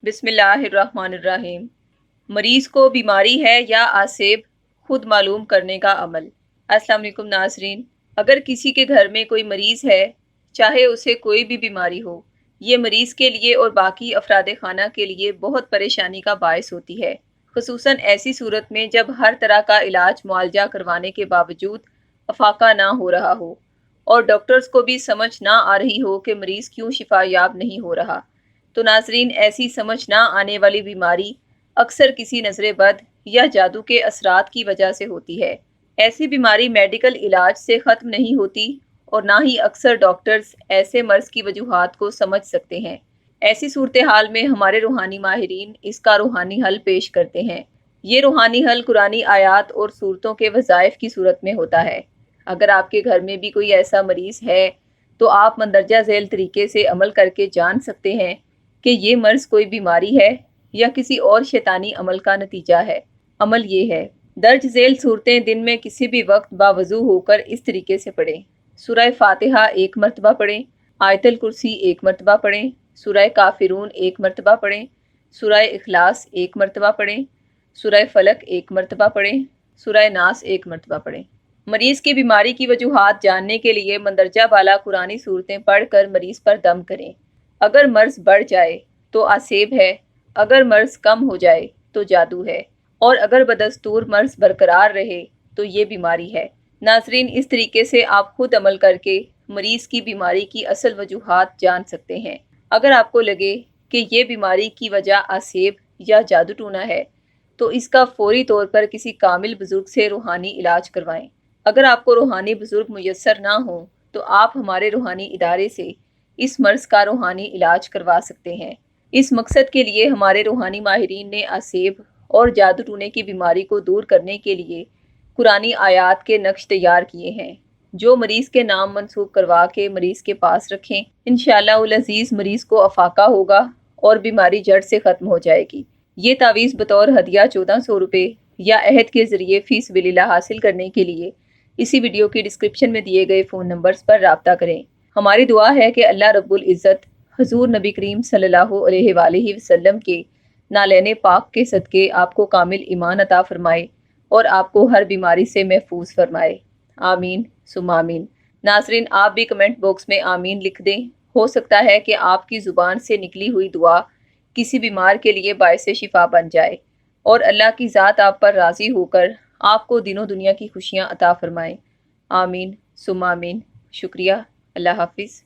बिस्मिल्लाहिर्रहमानिर्रहीम। मरीज़ को बीमारी है या आसेब, खुद मालूम करने का अमल। अस्सलाम वालेकुम नाज़रीन। अगर किसी के घर में कोई मरीज़ है, चाहे उसे कोई भी बीमारी हो, ये मरीज़ के लिए और बाकी अफराद खाना के लिए बहुत परेशानी का बायस होती है, खुसूसन ऐसी सूरत में जब हर तरह का इलाज मुआलजा करवाने के बावजूद अफाका ना हो रहा हो और डॉक्टर्स को भी समझ ना आ रही हो कि मरीज़ क्यों शिफा याब नहीं हो रहा। तो नाजरीन, ऐसी समझ ना आने वाली बीमारी अक्सर किसी नज़र बद या जादू के असरात की वजह से होती है। ऐसी बीमारी मेडिकल इलाज से ख़त्म नहीं होती और ना ही अक्सर डॉक्टर्स ऐसे मर्ज़ की वजूहात को समझ सकते हैं। ऐसी सूरत हाल में हमारे रूहानी माहिरीन इसका रूहानी हल पेश करते हैं। ये रूहानी हल कुरानी आयात और सूरतों के वज़ाइफ की सूरत में होता है। अगर आपके घर में भी कोई ऐसा मरीज़ है तो आप मंदरजा झैल तरीके से अमल करके जान सकते हैं कि ये मर्ज़ कोई बीमारी है या किसी और शैतानी अमल का नतीजा है। अमल ये है, दर्ज झैल सूरतें दिन में किसी भी वक्त बावजू होकर इस तरीके से पढ़ें। सूरह फातिहा 1 मरतबा पढ़ें, आयतल कुर्सी 1 मरतबा पढ़ें, सूरह काफिरून 1 मरतबा पढ़ें, सूरह इखलास 1 मरतबा पढ़ें, सूरह फलक 1 मरतबा पढ़ें, सूरह नास 1 मरतबा पढ़ें। मरीज़ की बीमारी की वजूहात जानने के लिए मंदरजा बाला कुरानी सूरतें पढ़कर मरीज़ पर दम करें। अगर मर्ज़ बढ़ जाए तो आसेब है, अगर मर्ज़ कम हो जाए तो जादू है, और अगर बदस्तूर मर्ज़ बरकरार रहे तो ये बीमारी है। नाजरीन, इस तरीके से आप खुद अमल करके मरीज़ की बीमारी की असल वजूहात जान सकते हैं। अगर आपको लगे कि ये बीमारी की वजह आसेब या जादू टूना है तो इसका फौरी तौर पर किसी कामिल बुजुर्ग से रूहानी इलाज करवाएं। अगर आपको रूहानी बुजुर्ग मुयस्सर ना हो तो आप हमारे रूहानी इदारे से इस मर्ज़ का रूहानी इलाज करवा सकते हैं। इस मकसद के लिए हमारे रूहानी माहिरीन ने आसेब और जादू टूने की बीमारी को दूर करने के लिए कुरानी आयात के नक्श तैयार किए हैं, जो मरीज़ के नाम मंसूब करवा के मरीज़ के पास रखें। इंशाअल्लाह उल अज़ीज़ मरीज़ को अफाका होगा और बीमारी जड़ से ख़त्म हो जाएगी। ये तावीज़ बतौर हदिया 1400 रुपये या अहद के ज़रिए फ़ी सबिलिल्लाह हासिल करने के लिए इसी वीडियो की डिस्क्रिप्शन में दिए गए फ़ोन नंबर्स पर राब्ता करें। हमारी दुआ है कि अल्लाह रब्बुल इज़्ज़त हुज़ूर नबी करीम सल्लल्लाहु अलैहि वसल्लम के नालैने पाक के सदक़े आपको कामिल ईमान अता फ़रमाए और आपको हर बीमारी से महफूज फरमाए। आमीन सुम्मा आमीन। नाज़रीन, आप भी कमेंट बॉक्स में आमीन लिख दें। हो सकता है कि आपकी ज़ुबान से निकली हुई दुआ किसी बीमार के लिए बायसे शिफा बन जाए और अल्लाह की ज़ात आप पर राज़ी होकर आपको दिनों दुनिया की खुशियाँ अता फ़रमाए। आमीन सुम्मा आमीन। शुक्रिया। अल्लाह हाफ़िज़।